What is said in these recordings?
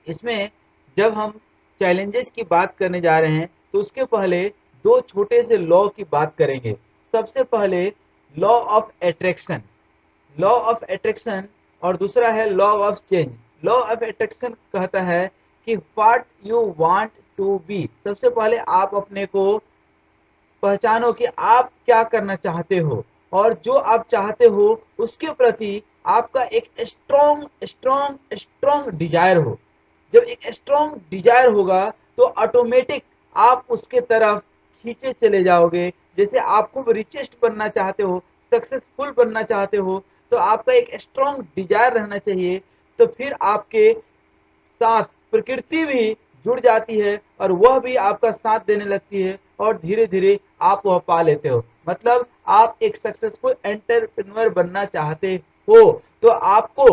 इसमें जब हम चैलेंजेस की बात करने जा रहे हैं तो उसके पहले दो छोटे से लॉ की बात करेंगे। सबसे पहले law of attraction, law of attraction और दूसरा है law of change. Law of attraction कहता है कि what you want to be. सबसे पहले आप अपने को पहचानो कि आप क्या करना चाहते हो और जो आप चाहते हो उसके प्रति आपका एक स्ट्रॉन्ग स्ट्रॉन्ग स्ट्रॉन्ग डिजायर हो। जब एक स्ट्रॉन्ग डिजायर होगा तो ऑटोमेटिक आप उसके तरफ खींचे चले जाओगे। जैसे आप खूब रिचेस्ट बनना चाहते हो, सक्सेसफुल बनना चाहते हो, तो आपका एक स्ट्रॉन्ग डिजायर रहना चाहिए। तो फिर आपके साथ प्रकृति भी जुड़ जाती है और वह भी आपका साथ देने लगती है और धीरे धीरे आप वह पा लेते हो। मतलब आप एक सक्सेसफुल एंटरप्रेन्योर बनना चाहते हो तो आपको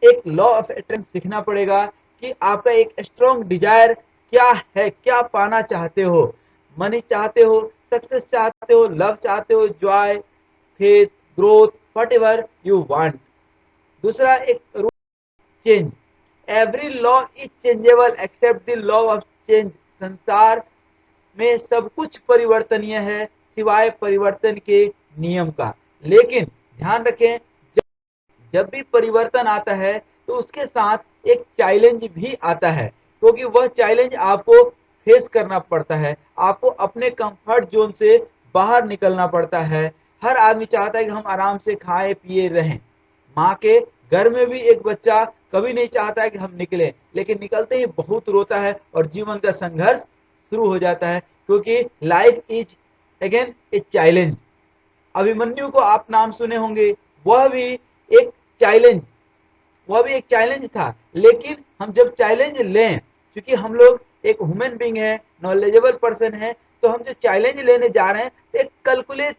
एक लॉ ऑफ अट्रैक्शन सीखना पड़ेगा कि आपका एक स्ट्रॉन्ग डिजायर क्या है, क्या पाना चाहते हो। मनी चाहते हो, सक्सेस चाहते हो, लव चाहते हो, joy, faith, growth, whatever you want. दूसरा एक rule change, every law is changeable except the law of change. संसार में सब कुछ परिवर्तनीय है सिवाय परिवर्तन के नियम का। लेकिन ध्यान रखें, जब भी परिवर्तन आता है तो उसके साथ एक चैलेंज भी आता है, क्योंकि वह चैलेंज आपको फेस करना पड़ता है। आपको अपने कंफर्ट जोन से बाहर निकलना पड़ता है। हर आदमी चाहता है कि हम आराम से खाए पिए रहें। माँ के घर में भी एक बच्चा कभी नहीं चाहता है कि हम निकलें, लेकिन निकलते ही बहुत रोता है और जीवन का संघर्ष शुरू हो जाता है, क्योंकि life is again a challenge. Abhimanyu को आप नाम सुने होंगे, वह भी एक चैलेंज वह भी एक चैलेंज था। लेकिन हम जब चैलेंज लें, क्योंकि हम लोग एक ह्यूमन बींग है, नॉलेजेबल पर्सन है, तो हम जो चैलेंज लेने जा रहे हैं तो एक कैलकुलेट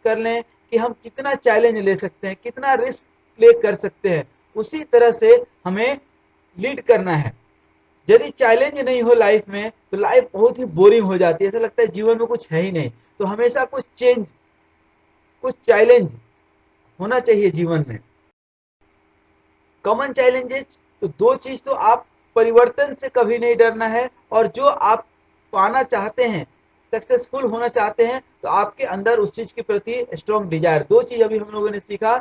कर लें कि हम कितना चैलेंज ले सकते हैं, कितना रिस्क प्ले कर सकते हैं। उसी तरह से हमें लीड करना है। यदि चैलेंज नहीं हो लाइफ में तो लाइफ बहुत ही बोरिंग हो जाती है, ऐसा लगता है जीवन में कुछ है ही नहीं। तो हमेशा कुछ चेंज, कुछ चैलेंज होना चाहिए जीवन में। कॉमन चैलेंजेस तो दो चीज तो आप परिवर्तन से कभी नहीं डरना है, और जो आप पाना चाहते हैं, सक्सेसफुल होना चाहते हैं, तो आपके अंदर उस चीज के प्रति स्ट्रॉन्ग डिजायर। दो चीज अभी हम लोगों ने सीखा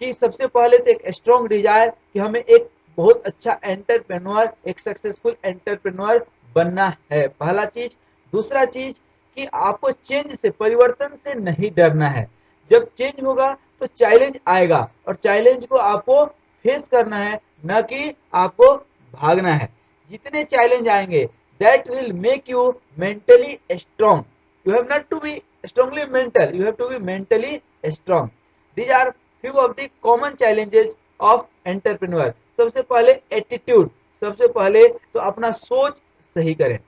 कि सबसे पहले तो एक स्ट्रॉन्ग डिजायर कि हमें एक बहुत अच्छा एंटरप्रेन्योर, एक सक्सेसफुल एंटरप्रेन्योर बनना है, पहला चीज। दूसरा चीज कि आपको चेंज से, परिवर्तन से नहीं डरना है। जब चेंज होगा तो चैलेंज आएगा और चैलेंज को आपको फेस करना है, न कि आपको भागना है। जितने चैलेंज आएंगे that will make you mentally strong. You have not to be strongly mental, you have to be mentally strong. These are few of the common challenges of entrepreneur। सबसे पहले एटीट्यूड, सबसे पहले तो अपना सोच सही करें।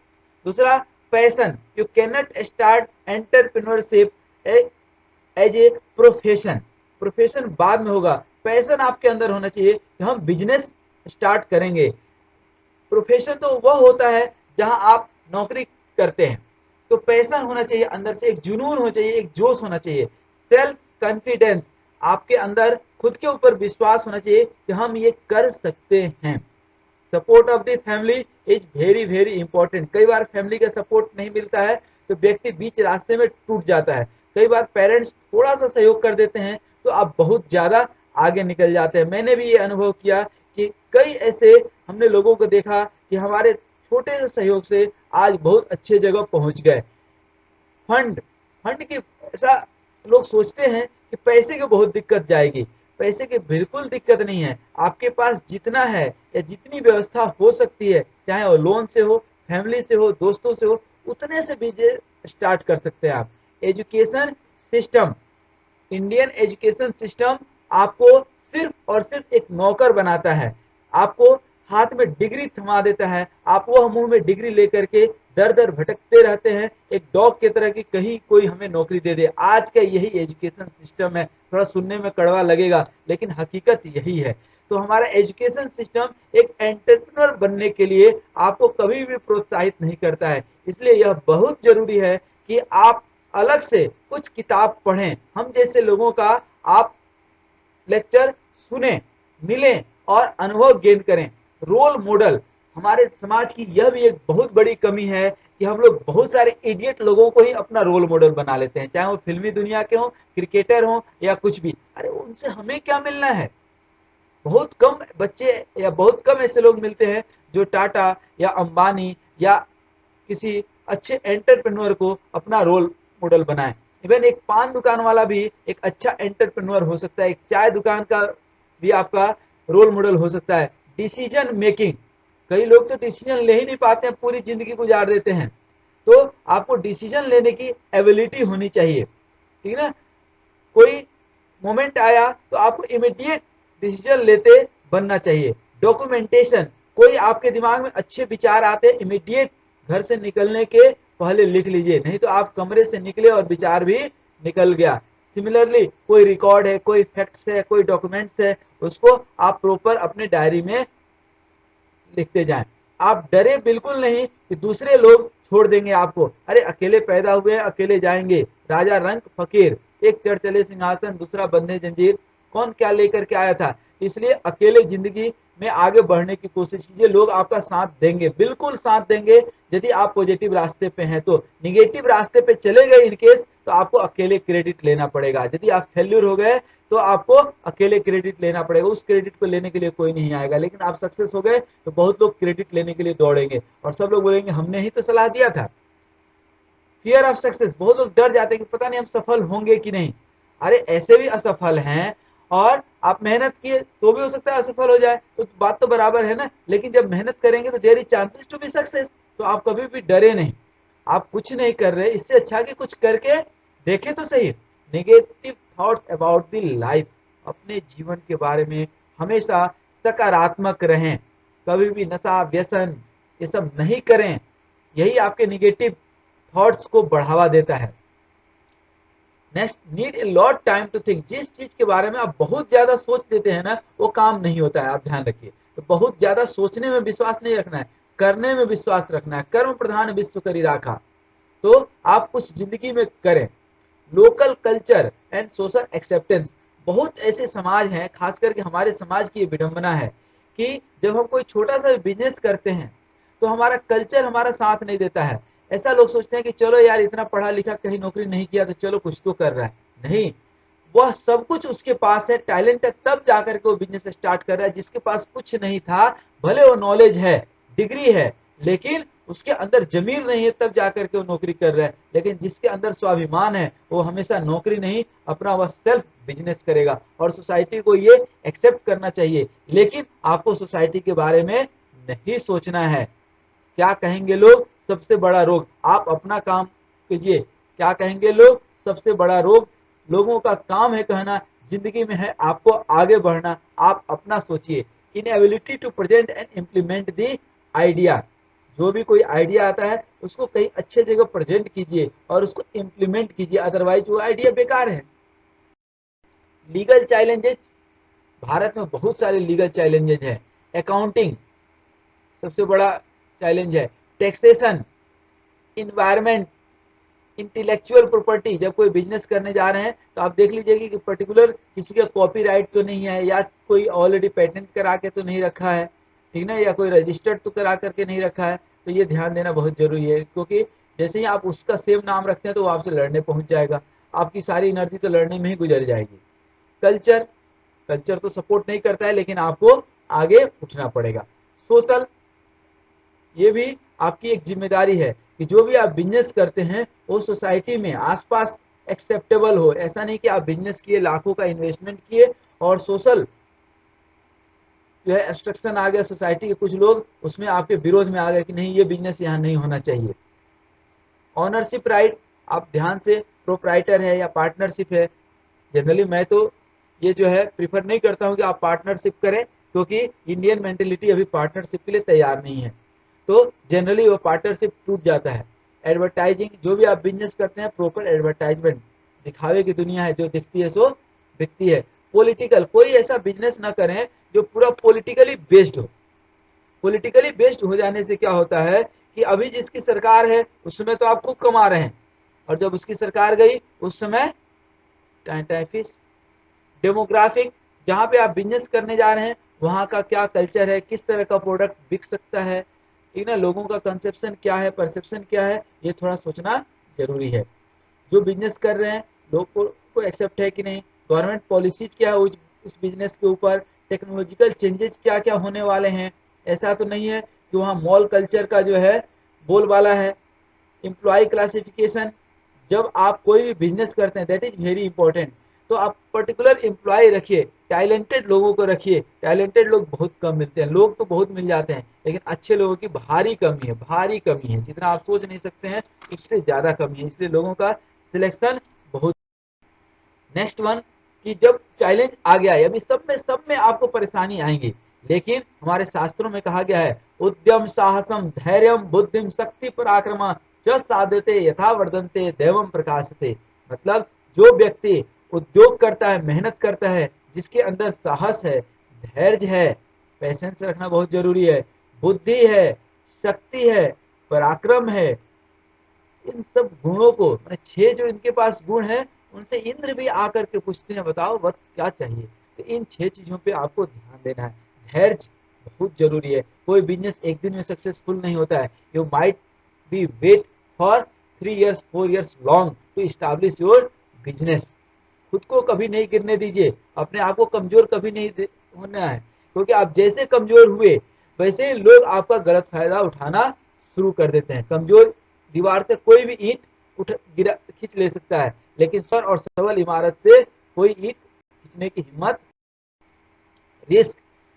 दूसरा passion, you can not start entrepreneurship as a profession. Profession बाद में होगा, पैशन आपके अंदर होना चाहिए कि हम बिजनेस स्टार्ट करेंगे। प्रोफेशन तो वह होता है जहां आप नौकरी करते हैं। तो पैशन होना चाहिए अंदर से, एक जुनून होना चाहिए, एक जोश होना चाहिए, सेल्फ कॉन्फिडेंस। आपके अंदर खुद के ऊपर विश्वास होना चाहिए कि हम ये कर सकते हैं। Support of the family is very very important. कई बार फैमिली का सपोर्ट नहीं मिलता है तो व्यक्ति बीच रास्ते में टूट जाता है। कई बार पेरेंट्स थोड़ा सा सहयोग कर देते हैं तो आप बहुत ज्यादा आगे निकल जाते हैं। मैंने भी ये अनुभव किया कि कई ऐसे हमने लोगों को देखा कि हमारे छोटे से सहयोग से आज बहुत अच्छे जगह पहुंच गए। फंड, फंड की ऐसा लोग सोचते हैं कि पैसे की बहुत दिक्कत जाएगी। पैसे की बिल्कुल दिक्कत नहीं है। आपके पास जितना है या जितनी व्यवस्था हो सकती है, चाहे वो लोन से हो, फैमिली से हो, दोस्तों से हो, उतने से बिजनेस स्टार्ट कर सकते हैं आप। Education system, Indian education system आपको सिर्फ और सिर्फ एक नौकर बनाता है। आपको हाथ में डिग्री थमा देता है, आप वह मुंह में डिग्री लेकर के दर दर भटकते रहते हैं एक डॉग की तरह कि कहीं कोई हमें नौकरी दे दे। आज का यही एजुकेशन सिस्टम है। थोड़ा सुनने में कड़वा लगेगा लेकिन हकीकत यही है। तो हमारा एजुकेशन सिस्टम एक एंटरप्रेन्योर बनने के लिए आपको कभी भी प्रोत्साहित नहीं करता है। इसलिए यह बहुत जरूरी है कि आप अलग से कुछ किताब पढ़ें, हम जैसे लोगों का आप लेक्चर सुने, मिलें और अनुभव गेन करें। रोल मॉडल, हमारे समाज की यह भी एक बहुत बड़ी कमी है कि हम लोग बहुत सारे इडियट लोगों को ही अपना रोल मॉडल बना लेते हैं, चाहे वो फिल्मी दुनिया के हों, क्रिकेटर हों या कुछ भी। अरे उनसे हमें क्या मिलना है? बहुत कम बच्चे या बहुत कम ऐसे लोग मिलते हैं जो टाटा या अंबानी या किसी अच्छे एंटरप्रेन्योर को अपना रोल मॉडल बनाए। इवन एक पान दुकान वाला भी एक अच्छा एंटरप्रेन्योर हो सकता है, एक चाय दुकान का भी आपका रोल मॉडल हो सकता है। डिसीजन मेकिंग, कई लोग तो डिसीजन ले ही नहीं पाते हैं, पूरी जिंदगी गुजार देते हैं। तो आपको डिसीजन लेने की एबिलिटी होनी चाहिए, ठीक है ना? कोई मोमेंट आया तो आपको इमीडिएट डिसीजन लेते बनना चाहिए। डॉक्यूमेंटेशन, कोई आपके दिमाग में अच्छे विचार आते इमीडिएट घर से निकलने के पहले लिख लीजिए, नहीं तो आप कमरे से निकले और विचार भी निकल गया। सिमिलरली कोई रिकॉर्ड है, कोई फैक्ट्स है, कोई डॉक्यूमेंट्स है, उसको आप प्रॉपर अपने डायरी में लिखते जाएं। आप डरे बिल्कुल नहीं कि दूसरे लोग छोड़ देंगे आपको। अरे अकेले पैदा हुए अकेले जाएंगे, राजा रंक फकीर, एक चढ़ चले सिंहासन दूसरा बंधे जंजीर, कौन क्या लेकर के आया था। इसलिए अकेले जिंदगी में आगे बढ़ने की कोशिश कीजिए, लोग आपका साथ देंगे, बिल्कुल साथ देंगे यदि आप पॉजिटिव रास्ते पे हैं। तो निगेटिव रास्ते पे चले गए इनकेस तो आपको अकेले क्रेडिट लेना पड़ेगा। यदि आप फेल्यूर हो गए तो आपको अकेले क्रेडिट लेना पड़ेगा, उस क्रेडिट को लेने के लिए कोई नहीं आएगा। लेकिन आप सक्सेस हो गए तो बहुत लोग क्रेडिट लेने के लिए दौड़ेंगे और सब लोग बोलेंगे हमने ही तो सलाह दिया था। फियर ऑफ सक्सेस, बहुत लोग डर जाते हैं कि पता नहीं हम सफल होंगे कि नहीं। अरे ऐसे भी असफल हैं और आप मेहनत किए तो भी हो सकता है असफल हो जाए, तो बात तो बराबर है ना। लेकिन जब मेहनत करेंगे तो there is chances to be success. तो आप कभी भी डरे नहीं। आप कुछ नहीं कर रहे, इससे अच्छा कि कुछ करके देखे तो सही। Negative thoughts about the life, अपने जीवन के बारे में हमेशा सकारात्मक रहें, कभी भी नशा व्यसन ये सब नहीं करें, यही आपके निगेटिव थॉट्स को बढ़ावा देता है। Next, need a lot time to think, जिस चीज के बारे में आप बहुत ज्यादा सोच लेते हैं ना वो काम नहीं होता है, आप ध्यान रखिए। तो बहुत ज्यादा सोचने में विश्वास नहीं रखना है, करने में विश्वास रखना है। कर्म प्रधान विश्व करी राखा, तो आप कुछ जिंदगी में करें। Local culture and social acceptance, बहुत ऐसे समाज हैं, खास करके हमारे समाज की ये विडंबना है कि जब हम कोई छोटा सा बिजनेस करते हैं तो हमारा कल्चर हमारा साथ नहीं देता है। ऐसा लोग सोचते हैं कि चलो यार इतना पढ़ा लिखा कहीं नौकरी नहीं किया तो चलो कुछ तो कर रहा है। नहीं, वह सब कुछ उसके पास है, टैलेंट है, तब जाकर के वो बिजनेस स्टार्ट कर रहा है। जिसके पास कुछ नहीं था, भले वो नॉलेज है, डिग्री है, लेकिन उसके अंदर जमीर नहीं है, तब जाकर के वो नौकरी कर रहा है। लेकिन जिसके अंदर स्वाभिमान है वो हमेशा नौकरी नहीं अपना वह सेल्फ बिजनेस करेगा। और सोसाइटी को ये एक्सेप्ट करना चाहिए, लेकिन आपको सोसाइटी के बारे में नहीं सोचना है। क्या कहेंगे लोग, सबसे बड़ा रोग। आप अपना काम कीजिए, क्या कहेंगे लोग, सबसे बड़ा रोग। लोगों का काम है कहना, जिंदगी में है आपको आगे बढ़ना। आप अपना सोचिए। Inability to present and implement the idea, जो भी कोई आइडिया आता है उसको कहीं अच्छे जगह प्रेजेंट कीजिए और उसको इम्प्लीमेंट कीजिए, अदरवाइज वो आइडिया बेकार है। लीगल चैलेंजेस, भारत में बहुत सारे लीगल चैलेंजेस हैं। अकाउंटिंग सबसे बड़ा चैलेंज है, टैक्सेशन, इन्वायरमेंट, इंटेलेक्चुअल प्रॉपर्टी। जब कोई बिजनेस करने जा रहे हैं तो आप देख लीजिए कि पर्टिकुलर किसी का कॉपीराइट तो नहीं है, या कोई ऑलरेडी पेटेंट करा के तो नहीं रखा है, ठीक ना, या कोई रजिस्टर्ड तो करा करके नहीं रखा है। तो ये ध्यान देना बहुत जरूरी है, क्योंकि जैसे ही आप उसका सेम नाम रखते हैं तो वो आपसे लड़ने पहुंच जाएगा, आपकी सारी एनर्जी तो लड़ने में ही गुजर जाएगी। कल्चर, कल्चर तो सपोर्ट नहीं करता है, लेकिन आपको आगे उठना पड़ेगा। सोशल, ये भी आपकी एक जिम्मेदारी है कि जो भी आप बिजनेस करते हैं वो सोसाइटी में आसपास एक्सेप्टेबल हो। ऐसा नहीं कि आप बिजनेस किए, लाखों का इन्वेस्टमेंट किए और सोशल जो है इंस्ट्रक्शन आ गया, सोसाइटी के कुछ लोग उसमें आपके विरोध में आ गए कि नहीं ये बिजनेस यहाँ नहीं होना चाहिए। ऑनरशिप राइट, आप ध्यान से, प्रोप्राइटर है या पार्टनरशिप है। जनरली मैं तो ये जो है प्रीफर नहीं करता हूँ कि आप पार्टनरशिप करें, क्योंकि इंडियन मेंटेलिटी अभी पार्टनरशिप के लिए तैयार नहीं है, तो जनरली वो पार्टनरशिप टूट जाता है। एडवर्टाइजिंग, जो भी आप बिजनेस करते हैं प्रॉपर एडवर्टाइजमेंट, दिखावे की दुनिया है, जो दिखती है सो बिकती है। पॉलिटिकल, कोई ऐसा बिजनेस ना करें जो पूरा पॉलिटिकली बेस्ड हो। पॉलिटिकली बेस्ड हो जाने से क्या होता है कि अभी जिसकी सरकार है उस समय तो आप खूब कमा रहे हैं, और जब उसकी सरकार गई उस समय टाइम टाइम फिश। डेमोग्राफिक, जहां पे आप बिजनेस करने जा रहे हैं वहाँ का क्या कल्चर है, किस तरह का प्रोडक्ट बिक सकता है, ठीक ना, लोगों का कंसेप्शन क्या है, परसेप्शन क्या है, ये थोड़ा सोचना जरूरी है। जो बिजनेस कर रहे हैं लोग को एक्सेप्ट है कि नहीं, गवर्नमेंट पॉलिसीज क्या है उस बिजनेस के ऊपर, टेक्नोलॉजिकल चेंजेस क्या क्या होने वाले हैं। ऐसा तो नहीं है कि वहाँ मॉल कल्चर का जो है बोलबाला है। एम्प्लॉय क्लासिफिकेशन, जब आप कोई भी बिजनेस करते हैं, दैट इज वेरी इंपॉर्टेंट। तो आप पर्टिकुलर एम्प्लॉय रखिए, टैलेंटेड लोगों को रखिए। टैलेंटेड लोग बहुत कम मिलते हैं, लोग तो बहुत मिल जाते हैं, लेकिन अच्छे लोगों की भारी कमी है, भारी कमी है, जितना आप सोच नहीं सकते हैं उससे ज्यादा कमी है, इसलिए लोगों का सिलेक्शन बहुत। नेक्स्ट वन, कि जब चैलेंज आ गया है, अभी सब में आपको परेशानी आएंगी, लेकिन हमारे शास्त्रों में कहा गया है उद्यम साहसम धैर्यम बुद्धिम शक्ति पराक्रमा च साधते यथा वर्धनते दैवम प्रकाशते। मतलब जो व्यक्ति उद्योग करता है, मेहनत करता है, जिसके अंदर साहस है, धैर्य है, पेशेंस रखना बहुत जरूरी है, बुद्धि है, शक्ति है, पराक्रम है, इन सब गुणों को, मैंने 6 जो इनके पास गुण है, उनसे इंद्र भी आकर के पूछते हैं बताओ वत्स क्या चाहिए। तो इन 6 चीजों पे आपको ध्यान देना है। धैर्य बहुत जरूरी है, कोई बिजनेस एक दिन में सक्सेसफुल नहीं होता है। You might be wait for 3 years 4 years long to establish your business. खुद को कभी नहीं गिरने दीजिए, अपने आप को कमजोर कभी नहीं होना है, क्योंकि आप जैसे कमजोर हुए वैसे ही लोग आपका गलत फायदा उठाना शुरू कर देते हैं। कमजोर दीवार से कोई भी ईंट खींच ले सकता है, लेकिन स्वर और सबल इमारत से कोई ईंट खींचने की हिम्मत, रिस्क,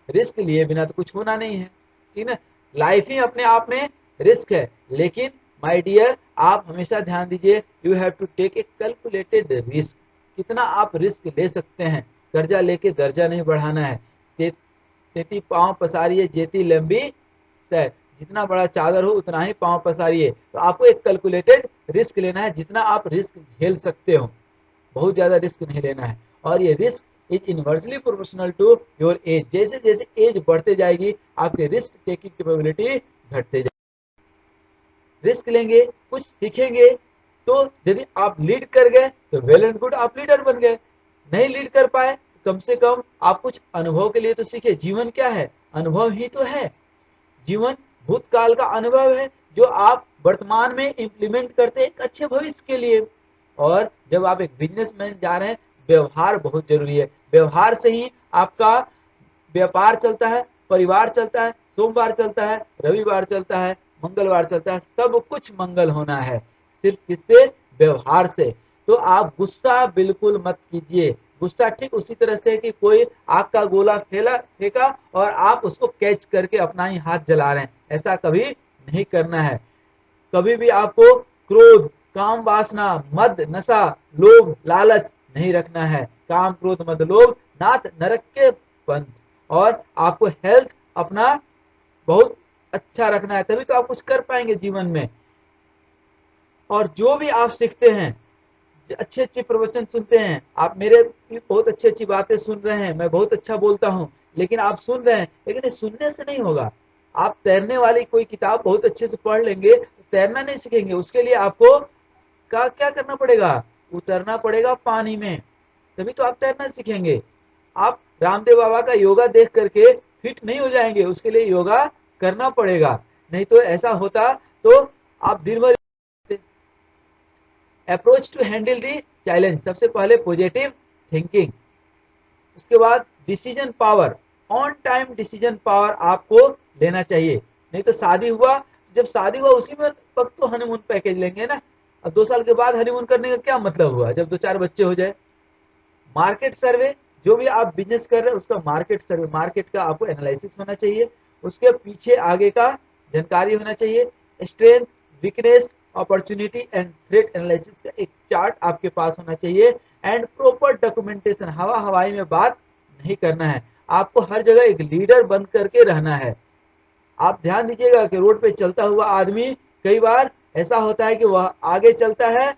रिस्क लिए बिना तो कुछ होना नहीं है, ठीक है। लाइफ ही अपने आप में रिस्क है, लेकिन माय डियर आप हमेशा ध्यान दीजिए, you have to take a calculated risk. कितना आप रिस्क ले सकते हैं, कर्जा लेके दर्जा नहीं बढ़ाना है। तेती पांव पसारिए जेती लंबी सै, जितना बड़ा चादर हो उतना ही पांव पसारिए। तो आपको एक कैलकुलेटेड रिस्क लेना है, जितना आप रिस्क झेल सकते हो, बहुत ज्यादा रिस्क नहीं लेना है। और ये risk is inversely proportional to your age. जैसे जैसे एज बढ़ते जाएगी आपके रिस्क टेकिंग कैपेबिलिटी घटते जाएगी। रिस्क लेंगे, कुछ सीखेंगे, तो यदि आप लीड कर गए तो वेल एंड गुड, आप लीडर बन गए। नहीं लीड कर पाए तो कम से कम आप कुछ अनुभव के लिए तो सीखे। जीवन क्या है, अनुभव ही तो है। जीवन भूतकाल का अनुभव है जो आप वर्तमान में इंप्लीमेंट करते हैं एक अच्छे भविष्य के लिए। और जब आप एक बिजनेसमैन जा रहे हैं, व्यवहार बहुत जरूरी है। व्यवहार से ही आपका व्यापार चलता है, परिवार चलता है, सोमवार चलता है, रविवार चलता है, मंगलवार चलता है, सब कुछ मंगल होना है सिर्फ किससे, व्यवहार से। तो आप गुस्सा बिल्कुल मत कीजिए। गुस्सा ठीक उसी तरह से कि कोई आग का गोला फेंका और आप उसको कैच करके अपना ही हाथ जला रहे हैं, ऐसा कभी नहीं करना है। कभी भी आपको क्रोध, काम वासना, मद, नशा, लोभ, लालच नहीं रखना है। काम क्रोध मद लोभ नाथ नरक के पंथ। और आपको हेल्थ अपना बहुत अच्छा रखना है, तभी तो आप कुछ कर पाएंगे जीवन में। और जो भी आप सीखते हैं, अच्छे अच्छे प्रवचन सुनते हैं, आप मेरे बहुत अच्छी अच्छी बातें सुन रहे हैं, मैं बहुत अच्छा बोलता हूँ, लेकिन आप सुन रहे हैं, लेकिन ये सुनने से नहीं होगा। आप तैरने वाली कोई किताब बहुत अच्छे से पढ़ लेंगे, तैरना नहीं सीखेंगे। उसके लिए आपको क्या करना पड़ेगा, उतरना पड़ेगा पानी में, तभी तो आप तैरना सीखेंगे। आप रामदेव बाबा का योगा देख करके फिट नहीं हो जाएंगे, उसके लिए योगा करना पड़ेगा। नहीं तो ऐसा होता तो आप दिन भर। Approach to handle the challenge, सबसे पहले पॉजिटिव थिंकिंग, उसके बाद decision power, on time decision power आपको लेना चाहिए। नहीं तो शादी हुआ, जब शादी हुआ उसी में वक्त तो हनीमून पैकेज लेंगे ना। अब 2 साल के बाद हनीमून करने का क्या मतलब हुआ, जब 2 4 बच्चे हो जाए। मार्केट सर्वे, जो भी आप बिजनेस कर रहे हैं उसका मार्केट सर्वे, मार्केट का आपको एनालिसिस होना चाहिए, उसके पीछे आगे का जानकारी होना चाहिए। Strength, weakness, opportunity and threat analysis का एक चार्ट आपके पास होना चाहिए। एंड प्रॉपर डॉक्यूमेंटेशन, हवा हवाई में बात नहीं करना है, आपको हर जगह एक लीडर बन करके रहना है। आप ध्यान दीजिएगा कि रोड पे चलता हुआ आदमी कई बार ऐसा होता है कि वह आगे चलता है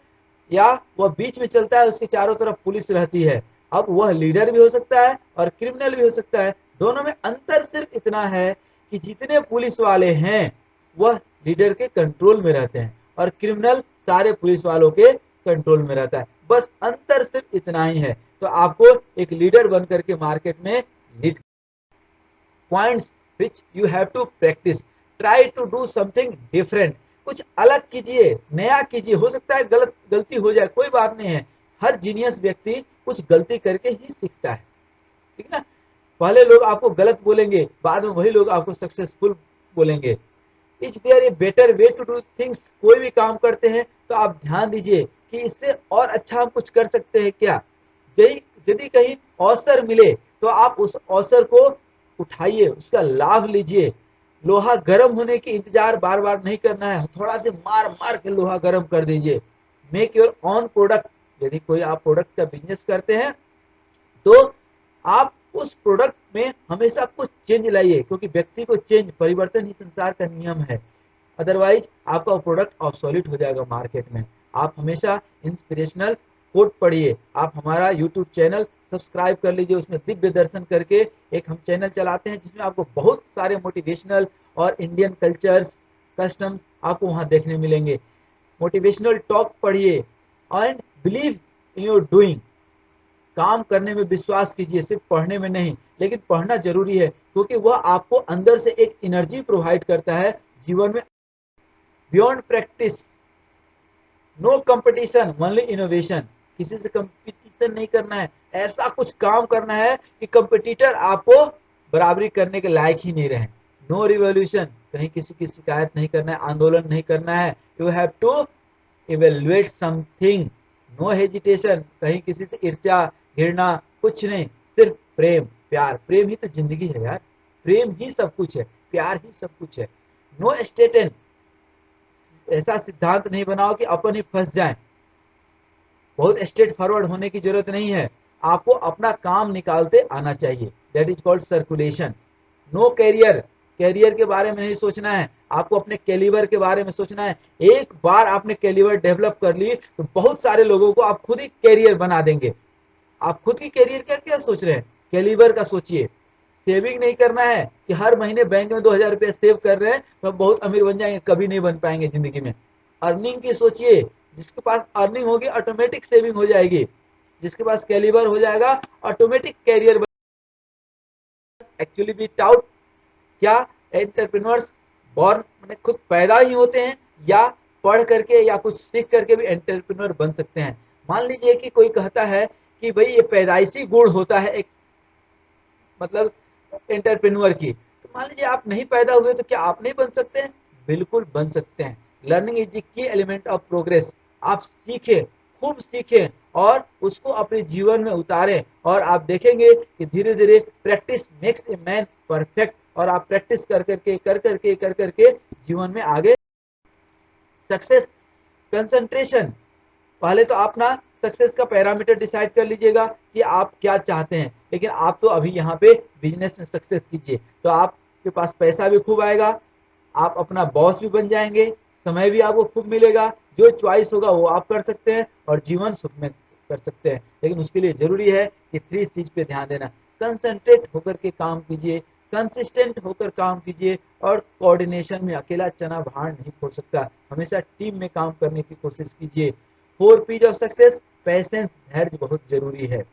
या वह बीच में चलता है, उसके चारों तरफ पुलिस रहती है। अब वह लीडर भी हो सकता है और क्रिमिनल भी हो सकता है। दोनों में अंतर सिर्फ इतना है कि जितने पुलिस वाले हैं वह लीडर के कंट्रोल में रहते हैं और क्रिमिनल सारे पुलिस वालों के कंट्रोल में रहता है। बस अंतर सिर्फ इतना ही है। तो आपको एक लीडर बन करके मार्केट में lead points which you have to practice. Try to do something different, कुछ अलग कीजिए, नया कीजिए। हो सकता है गलती हो जाए, कोई बात नहीं है। हर जीनियस व्यक्ति कुछ गलती करके ही सीखता है, ठीक ना। पहले लोग आपको गलत बोलेंगे, बाद में वही लोग आपको सक्सेसफुल बोलेंगे। Is there a better way to do things, कोई भी काम करते हैं तो आप ध्यान दीजिए कि इससे और अच्छा हम कुछ कर सकते हैं क्या। यदि यदि कहीं अवसर मिले तो आप उस अवसर को उठाइए, उसका लाभ लीजिए। लोहा गर्म होने की इंतजार बार बार नहीं करना है, थोड़ा से मार मार के लोहा गर्म कर दीजिए। मेक योर ऑन प्रोडक्ट, यदि कोई आप प्रोडक्ट का बिजनेस करते हैं तो आप उस प्रोडक्ट में हमेशा कुछ चेंज लाइए, क्योंकि व्यक्ति को चेंज, परिवर्तन ही संसार का नियम है। अदरवाइज आपका प्रोडक्ट ऑब्सोलीट हो जाएगा मार्केट में। आप हमेशा इंस्पिरेशनल कोट पढ़िए। आप हमारा यूट्यूब चैनल सब्सक्राइब कर लीजिए, उसमें दिव्य दर्शन करके एक हम चैनल चलाते हैं जिसमें आपको बहुत सारे मोटिवेशनल और इंडियन कल्चर्स, कस्टम्स आपको वहां देखने मिलेंगे। मोटिवेशनल टॉक पढ़िए and believe in your doing, काम करने में विश्वास कीजिए, सिर्फ पढ़ने में नहीं। लेकिन पढ़ना जरूरी है क्योंकि वह आपको अंदर से एक एनर्जी प्रोवाइड करता है जीवन में। Beyond practice, no competition only innovation, किसी से कंपटीशन नहीं करना है, ऐसा कुछ काम करना है कि कंपटीटर आपको बराबरी करने के लायक ही नहीं रहे। नो रिवॉल्यूशन, कहीं किसी की शिकायत नहीं करना है, आंदोलन नहीं करना है। You have to evaluate something. No hesitation, कहीं किसी से ईर्ष्या घृणा कुछ नहीं, सिर्फ प्रेम प्यार। प्रेम ही तो जिंदगी है यार, प्रेम ही सब कुछ है, प्यार ही सब कुछ है। नो स्टेटन, ऐसा सिद्धांत नहीं बनाओ कि अपन ही फंस जाए। बहुत स्ट्रेट फॉरवर्ड होने की जरूरत नहीं है, आपको अपना काम निकालते आना चाहिए। That is called circulation. No career, career के बारे में नहीं सोचना है, आपको अपने कैलिबर के बारे में सोचना है। एक बार आपने कैलिबर डेवलप कर ली तो बहुत सारे लोगों को आप खुद ही कैरियर बना देंगे। आप खुद की कैरियर क्या क्या सोच रहे हैं, कैलिबर का सोचिए। सेविंग नहीं करना है कि हर महीने बैंक में 2000 रुपया सेव कर रहे हैं तो हम बहुत अमीर बन जाएंगे, कभी नहीं बन पाएंगे जिंदगी में। अर्निंग की सोचिए, जिसके पास अर्निंग होगी ऑटोमेटिक सेविंग हो जाएगी, जिसके पास कैलिबर हो जाएगा automatic career. Actually be taught, क्या एंटरप्रेन्योर्स बॉर्न मैंने खुद पैदा ही होते हैं या पढ़ करके या कुछ सीख करके भी एंटरप्रेन्योर बन सकते हैं। मान लीजिए कि कोई कहता है कि भाई ये पैदाइशी गुण होता है एक, मतलब एंटरप्रेन्योर की, तो मान लीजिए आप नहीं पैदा हुए तो क्या आप नहीं बन सकते हैं? बिल्कुल बन सकते हैं। Learning is the key element of progress. आप सीखें, खूब सीखें और उसको अपने जीवन में उतारें और आप देखेंगे कि धीरे धीरे practice makes a man perfect. और आप प्रैक्टिस कर करके जीवन में आगे सक्सेस। कंसंट्रेशन, पहले तो आप ना सक्सेस का पैरामीटर डिसाइड कर लीजिएगा कि आप क्या चाहते हैं। लेकिन आप तो अभी यहाँ पे बिजनेस में सक्सेस कीजिए तो आपके पास पैसा भी खूब आएगा, आप अपना बॉस भी बन जाएंगे, समय भी आपको खूब मिलेगा, जो चॉइस होगा वो आप कर सकते हैं और जीवन सुख में कर सकते हैं। लेकिन उसके लिए जरूरी है कि 3 चीज पे ध्यान देना। कंसंट्रेट होकर के काम कीजिए, कंसिस्टेंट होकर काम कीजिए और कोऑर्डिनेशन में अकेला चना भार नहीं फोड़ सकता, हमेशा टीम में काम करने की कोशिश कीजिए। 4 पीज ऑफ सक्सेस, पैसेंस धैर्य बहुत जरूरी है,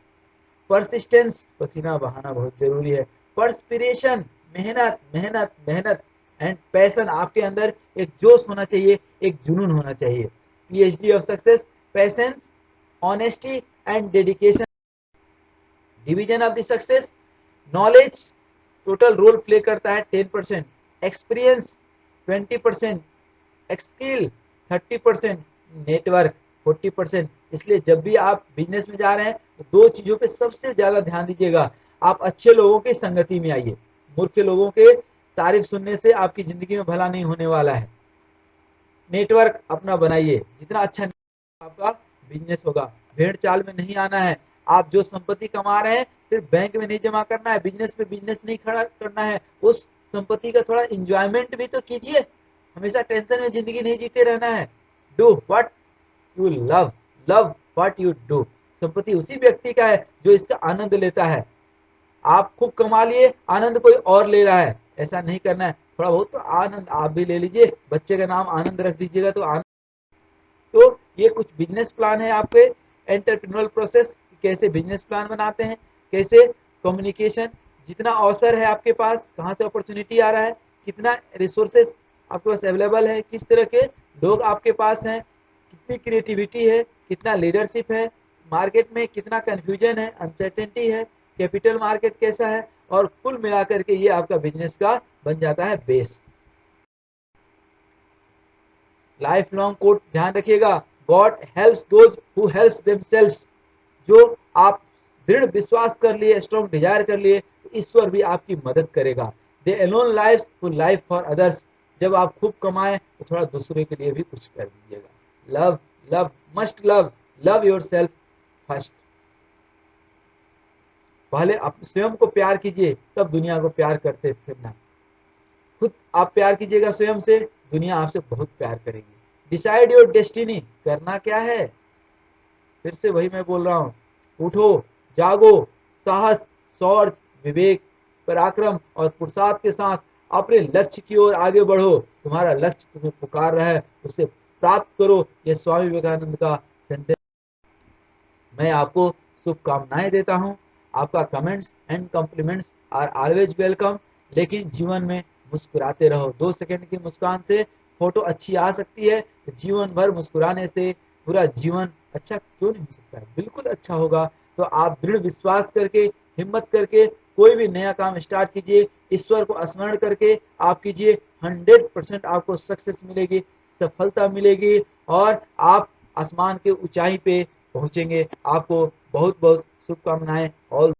परसिस्टेंस पसीना बहाना बहुत जरूरी है, परस्पिरेशन मेहनत मेहनत मेहनत, एंड पैशन आपके अंदर एक जोश होना चाहिए, एक जुनून होना चाहिए। PhD of success, patience honesty and dedication. Division of the success, knowledge total role play करता है 10%, एक्सपीरियंस 20%, स्किल 30%, नेटवर्क 40%। इसलिए जब भी आप बिजनेस में जा रहे हैं तो 2 चीजों पे सबसे ज्यादा ध्यान दीजिएगा। आप अच्छे लोगों की संगति में आइए, मूर्ख लोगों के तारीफ सुनने से आपकी जिंदगी में भला नहीं होने वाला है। नेटवर्क अपना बनाइए, जितना अच्छा आपका बिजनेस होगा। भेड़ चाल में नहीं आना है, आप जो संपत्ति कमा रहे हैं सिर्फ बैंक में नहीं जमा करना है, बिजनेस में बिजनेस नहीं खड़ा करना है, उस संपत्ति का थोड़ा इंजॉयमेंट भी तो कीजिए। हमेशा टेंशन में जिंदगी नहीं जीते रहना है। Do what you love, love what you do. संपत्ति उसी व्यक्ति का है जो इसका आनंद लेता है। आप खूब कमा लिए, आनंद कोई और ले रहा है, ऐसा नहीं करना है। थोड़ा बहुत तो आनंद आप भी ले लीजिए, बच्चे का नाम आनंद रख दीजिएगा तो आनंद। तो ये कुछ बिजनेस प्लान है आपके, एंटरप्रेन्योरल प्रोसेस, कैसे बिजनेस प्लान बनाते हैं, कैसे कम्युनिकेशन, जितना अवसर है आपके पास, कहाँ से अपॉर्चुनिटी आ रहा है, कितना रिसोर्सेस आपके पास अवेलेबल है, किस तरह के लोग आपके पास हैं, कितनी क्रिएटिविटी है, कितना लीडरशिप है, मार्केट में कितना कंफ्यूजन है, अनसर्टेनिटी है, कैपिटल मार्केट कैसा है, और कुल मिलाकर के ये आपका बिजनेस का बन जाता है बेस। लाइफ लॉन्ग कोट ध्यान रखिएगा, God helps those who helps themselves. जो आप दृढ़ विश्वास कर लिए, स्ट्रॉन्ग डिजायर कर लिए, तो ईश्वर भी आपकी मदद करेगा। दे alone life for life for others. जब आप खूब कमाएं तो थोड़ा दूसरे के लिए भी कुछ कर दीजिएगा। Love love must love, love your self first. पहले आप स्वयं को प्यार कीजिए, तब दुनिया को प्यार करते फिरना। खुद आप प्यार कीजिएगा स्वयं से, दुनिया आपसे बहुत प्यार करेगी। डिसाइड योर डेस्टिनी, करना क्या है, फिर से वही मैं बोल रहा हूँ, उठो, जागो, साहस, शौर्य, विवेक, पराक्रम और पुरुषार्थ के साथ अपने लक्ष्य की ओर आगे बढ़ो। तुम्हारा लक्ष्य तुम्हें पुकार रहा है, उसे प्राप्त करो। यह स्वामी विवेकानंद का सेंटेंस। मैं आपको शुभकामनाएं देता हूं। आपका comments and compliments are always welcome. लेकिन जीवन में मुस्कुराते रहो। 2 सेकंड की मुस्कान से फोटो अच्छी आ सकती है, तो जीवन भर मुस्कुराने से पूरा जीवन अच्छा क्यों नहीं हो सकता है, बिल्कुल अच्छा होगा। तो आप दृढ़ विश्वास करके, हिम्मत करके कोई भी नया काम स्टार्ट कीजिए, ईश्वर को स्मरण करके आप कीजिए। 100% आपको सक्सेस मिलेगी, सफलता मिलेगी, और आप आसमान के ऊंचाई पे पहुंचेंगे। आपको बहुत बहुत शुभकामनाएं। ऑल